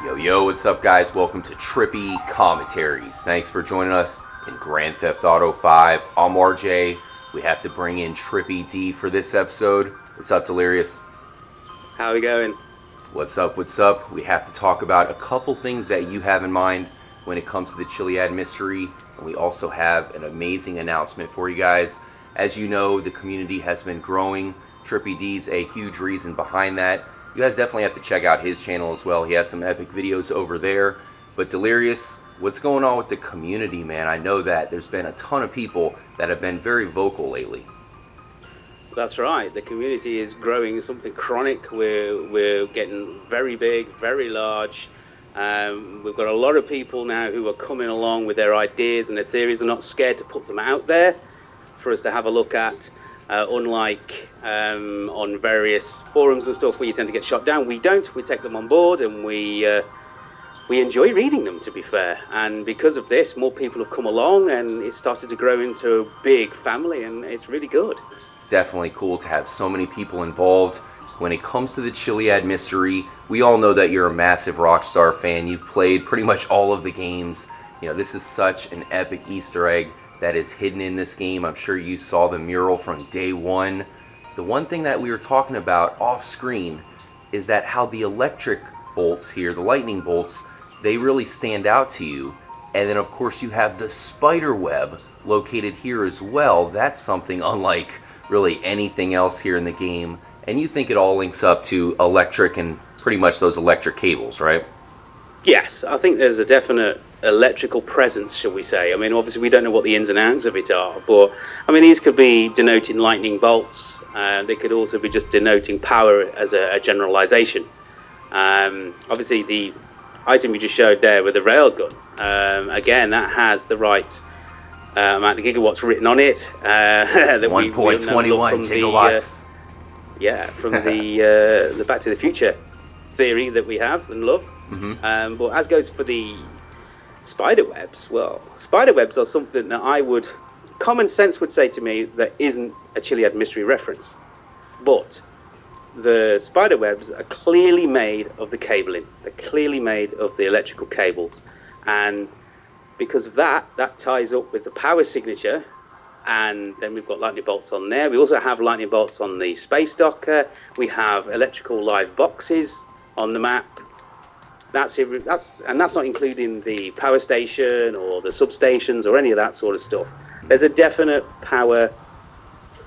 Yo, yo, what's up, guys? Welcome to Trippy Commentaries. Thanks for joining us in Grand Theft Auto 5. I'm RJ. We have to bring in Trippy D for this episode. What's up, Delirious? How are we going? What's up, what's up? We have to talk about a couple things that you have in mind when it comes to the Chiliad Mystery. And we also have an amazing announcement for you guys. As you know, the community has been growing. Trippy D's a huge reason behind that. You guys definitely have to check out his channel as well. He has some epic videos over there. But Delirious, what's going on with the community, man? I know that there's been a ton of people that have been very vocal lately. That's right. The community is growing something chronic. We're getting very big, very large. We've got a lot of people now who are coming along with their ideas and their theories. They're not scared to put them out there for us to have a look at. Unlike on various forums and stuff where you tend to get shot down, we don't. We take them on board and we enjoy reading them, to be fair. And because of this, more people have come along and it's started to grow into a big family, and it's really good. It's definitely cool to have so many people involved. When it comes to the Chiliad Mystery, we all know that you're a massive Rockstar fan. You've played pretty much all of the games. You know, this is such an epic Easter egg that is hidden in this game. I'm sure you saw the mural from day one. The one thing that we were talking about off screen is that how the electric bolts here, the lightning bolts, they really stand out to you. And then of course you have the spider web located here as well. That's something unlike really anything else here in the game. And you think it all links up to electric and pretty much those electric cables, right? Yes, I think there's a definite electrical presence, shall we say. I mean, obviously we don't know what the ins and outs of it are, but I mean, these could be denoting lightning bolts. They could also be just denoting power as a generalization. Obviously the item we just showed there with the railgun, again, that has the right amount of gigawatts written on it. 1.21 gigawatts. Yeah, from the Back to the Future theory that we have and love. Mm-hmm. But as goes for the spider webs, well, spider webs are something that common sense would say to me that isn't a Chiliad Mystery reference. But the spider webs are clearly made of the cabling. They're clearly made of the electrical cables. And because of that ties up with the power signature. And then we've got lightning bolts on there. We also have lightning bolts on the space docker. We have electrical live boxes on the map. That's not including the power station or the substations or any of that sort of stuff. There's a definite power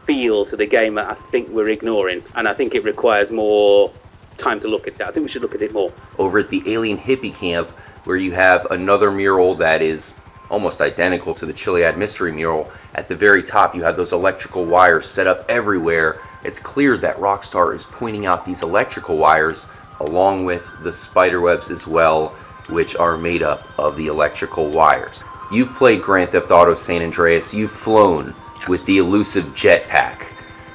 feel to the game that I think we're ignoring, and I think it requires more time to look at it. I think we should look at it more. Over at the Alien Hippie Camp, where you have another mural that is almost identical to the Chiliad Mystery mural, at the very top you have those electrical wires set up everywhere. It's clear that Rockstar is pointing out these electrical wires along with the spider webs as well, which are made up of the electrical wires. You've played Grand Theft Auto San Andreas. You've flown with the elusive Jetpack.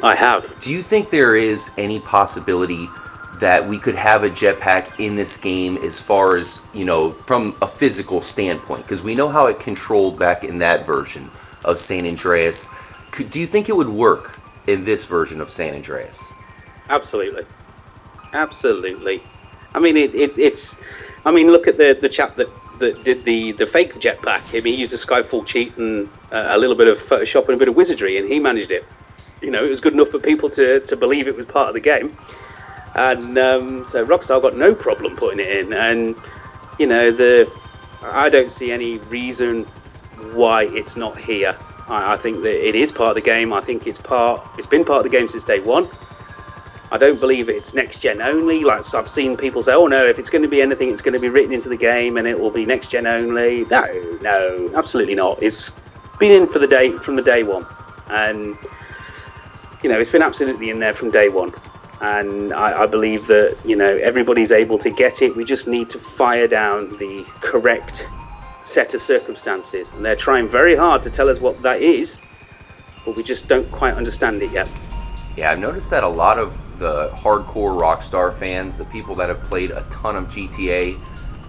I have. Do you think there is any possibility that we could have a jetpack in this game as far as, you know, from a physical standpoint? Because we know how it controlled back in that version of San Andreas. Do you think it would work in this version of San Andreas? Absolutely. Absolutely. I mean, it's. I mean, look at the chap that did the fake jetpack. I mean, he used a Skyfall cheat and a little bit of Photoshop and a bit of wizardry, and he managed it. You know, it was good enough for people to believe it was part of the game. And so Rockstar got no problem putting it in. And you know, I don't see any reason why it's not here. I think that it is part of the game. I think it's been part of the game since day one. I don't believe it's next gen only. Like, so I've seen people say, "Oh no, if it's going to be anything, it's going to be written into the game and it will be next gen only." No, absolutely not. It's been in from the day one, and you know, it's been absolutely in there from day one. And I believe that, you know, everybody's able to get it. We just need to fire down the correct set of circumstances, and they're trying very hard to tell us what that is, but we just don't quite understand it yet. Yeah, I've noticed that a lot of the hardcore Rockstar fans, the people that have played a ton of GTA,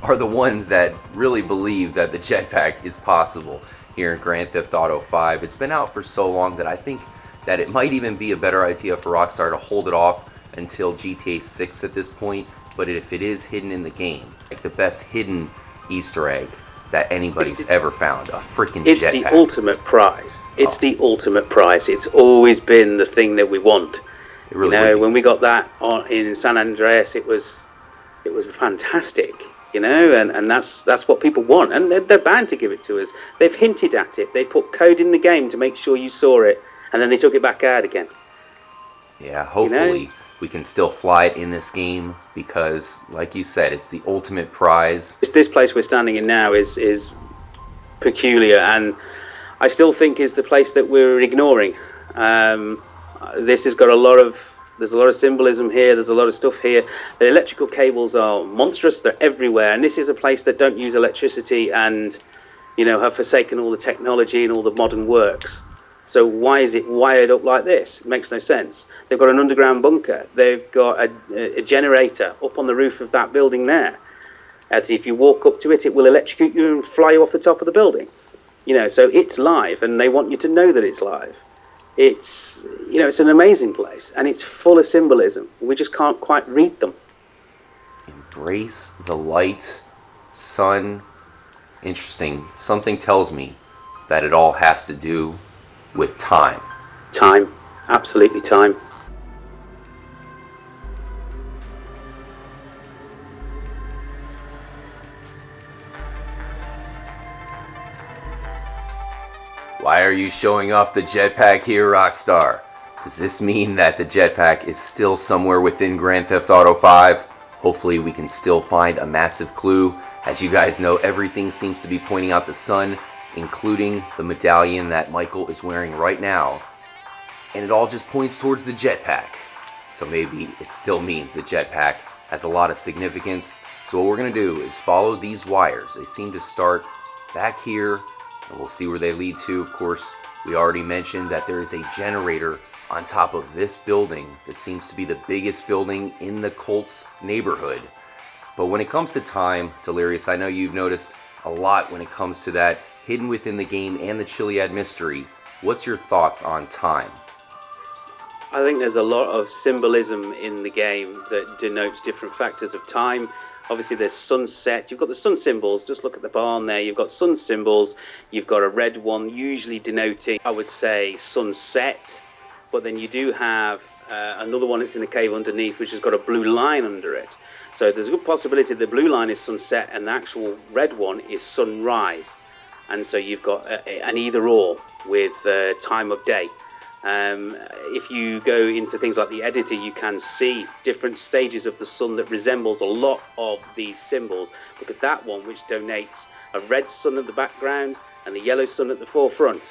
are the ones that really believe that the jetpack is possible here in Grand Theft Auto 5. It's been out for so long that I think that it might even be a better idea for Rockstar to hold it off until GTA 6 at this point, but if it is hidden in the game, like the best hidden Easter egg that anybody's ever found, a freaking jetpack. It's the ultimate prize. It's the ultimate prize. It's always been the thing that we want. It really when we got that in San Andreas, it was fantastic. And that's what people want, and they're bound to give it to us. They've hinted at it. They put code in the game to make sure you saw it, and then they took it back out again. Yeah, hopefully we can still fly it in this game, because, like you said, it's the ultimate prize. This place we're standing in now is peculiar, and I still think is the place that we're ignoring. This has got there's a lot of symbolism here. There's a lot of stuff here. The electrical cables are monstrous. They're everywhere, and this is a place that don't use electricity and, have forsaken all the technology and all the modern works. So why is it wired up like this? It makes no sense. They've got an underground bunker. They've got a generator up on the roof of that building there. As if you walk up to it, it will electrocute you and fly you off the top of the building. So it's live, and they want you to know that it's live. It's an amazing place, and it's full of symbolism. We just can't quite read them. Embrace the light, sun. Interesting. Something tells me that it all has to do with time. Time. Absolutely time. Why are you showing off the jetpack here, Rockstar? Does this mean that the jetpack is still somewhere within Grand Theft Auto 5? Hopefully we can still find a massive clue. As you guys know, everything seems to be pointing out the sun, including the medallion that Michael is wearing right now. And it all just points towards the jetpack. So maybe it still means the jetpack has a lot of significance. So what we're going to do is follow these wires. They seem to start back here, and we'll see where they lead to. Of course, we already mentioned that there is a generator on top of this building. This seems to be the biggest building in the Colts neighborhood. But when it comes to time, Delirious, I know you've noticed a lot when it comes to that hidden within the game and the Chiliad Mystery. What's your thoughts on time? I think there's a lot of symbolism in the game that denotes different factors of time. Obviously there's sunset. You've got the sun symbols. Just look at the barn there. You've got sun symbols. You've got a red one usually denoting, I would say, sunset. But then you do have another one that's in the cave underneath, which has got a blue line under it. So there's a good possibility the blue line is sunset and the actual red one is sunrise. And so you've got an either or with time of day. If you go into things like the editor, you can see different stages of the sun that resembles a lot of these symbols. Look at that one, which donates a red sun at the background and a yellow sun at the forefront.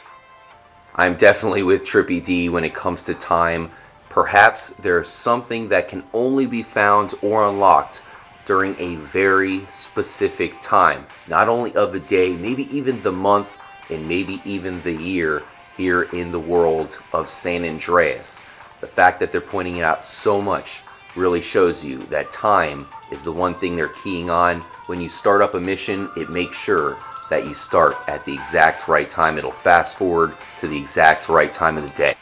I'm definitely with Trippy D when it comes to time. Perhaps there's something that can only be found or unlocked during a very specific time. Not only of the day, maybe even the month, and maybe even the year here in the world of San Andreas. The fact that they're pointing it out so much really shows you that time is the one thing they're keying on. When you start up a mission, it makes sure that you start at the exact right time. It'll fast forward to the exact right time of the day.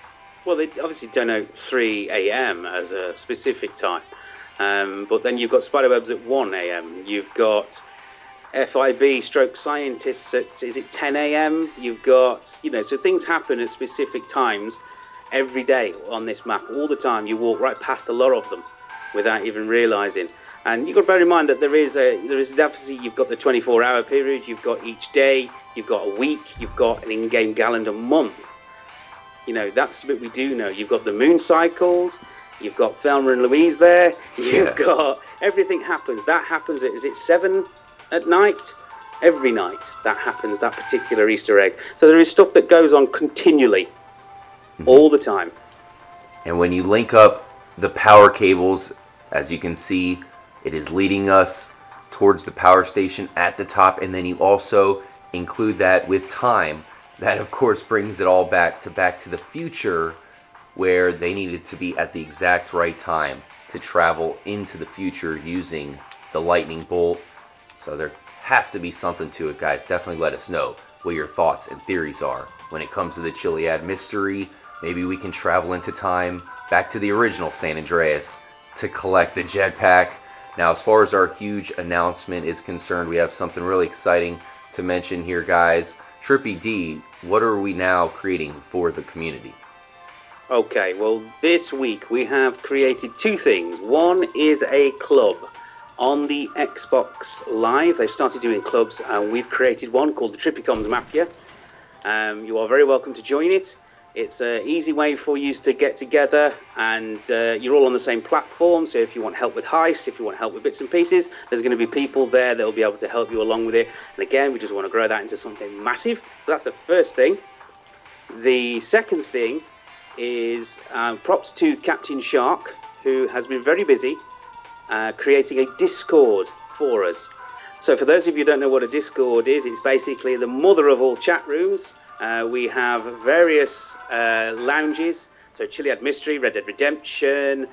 Well, they obviously denote 3 a.m. as a specific time. But then you've got spiderwebs at 1 a.m. You've got FIB stroke scientists at, is it 10 a.m.? You've got, so things happen at specific times every day on this map. All the time. You walk right past a lot of them without even realizing. And you've got to bear in mind that there is definitely, you've got the 24-hour period, you've got each day, you've got a week, you've got an in-game calendar month. That's the bit we do know. You've got the moon cycles, you've got Thelma and Louise there, you've got, everything happens. That happens at, is it 7 at night? Every night that happens, that particular Easter egg. So there is stuff that goes on continually, all the time. And when you link up the power cables, as you can see, it is leading us towards the power station at the top, and then you also include that with time. That of course brings it all back to the future, where they needed to be at the exact right time to travel into the future using the lightning bolt. So there has to be something to it, guys. Definitely let us know what your thoughts and theories are when it comes to the Chiliad Mystery. Maybe we can travel into time back to the original San Andreas to collect the jetpack. Now, as far as our huge announcement is concerned, we have something really exciting to mention here, guys. Trippy D, what are we now creating for the community? Okay, well, this week we have created two things. One is a club on the Xbox Live. They've started doing clubs, and we've created one called the Trippy Mafia. You are very welcome to join it. It's an easy way for you to get together, and you're all on the same platform. So if you want help with heists, if you want help with bits and pieces, there's going to be people there that will be able to help you along with it. And again, we just want to grow that into something massive. So that's the first thing. The second thing is props to Captain Shark, who has been very busy creating a Discord for us. So for those of you who don't know what a Discord is, it's basically the mother of all chat rooms. We have various lounges, so Chiliad Mystery, Red Dead Redemption,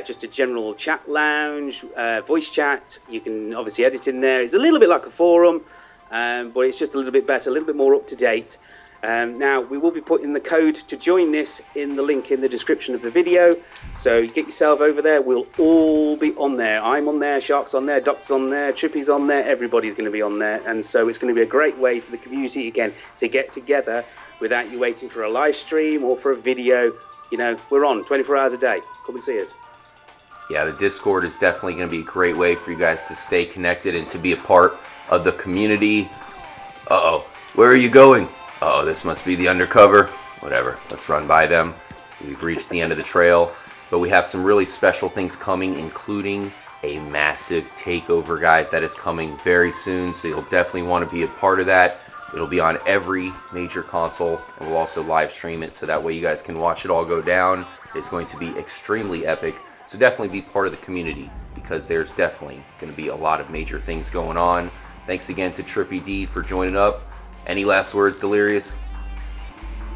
just a general chat lounge, voice chat. You can obviously edit in there. It's a little bit like a forum, but it's just a little bit better, a little bit more up to date. Now, we will be putting the code to join this in the link in the description of the video. So you get yourself over there. We'll all be on there. I'm on there, Shark's on there, Doc's on there, Trippy's on there. Everybody's going to be on there. And so it's going to be a great way for the community, again, to get together without you waiting for a live stream or for a video. You know, we're on 24 hours a day. Come and see us. Yeah, the Discord is definitely going to be a great way for you guys to stay connected and to be a part of the community. Uh-oh, where are you going? Uh-oh, this must be the undercover. Whatever, let's run by them. We've reached the end of the trail, but we have some really special things coming, including a massive takeover, guys, that is coming very soon, so you'll definitely want to be a part of that. It'll be on every major console, and we'll also live stream it, so that way you guys can watch it all go down. It's going to be extremely epic, so definitely be part of the community, because there's definitely going to be a lot of major things going on. Thanks again to Trippy D for joining up. Any last words, Delirious?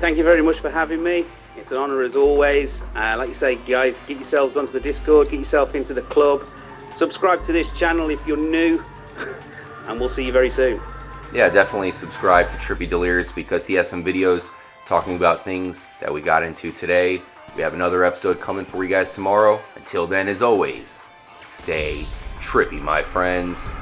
Thank you very much for having me. It's an honor as always. Like you say, guys, get yourselves onto the Discord, get yourself into the club, subscribe to this channel if you're new, and we'll see you very soon. Yeah, definitely subscribe to Trippy Delirious, because he has some videos talking about things that we got into today. We have another episode coming for you guys tomorrow. Until then, as always, stay trippy, my friends.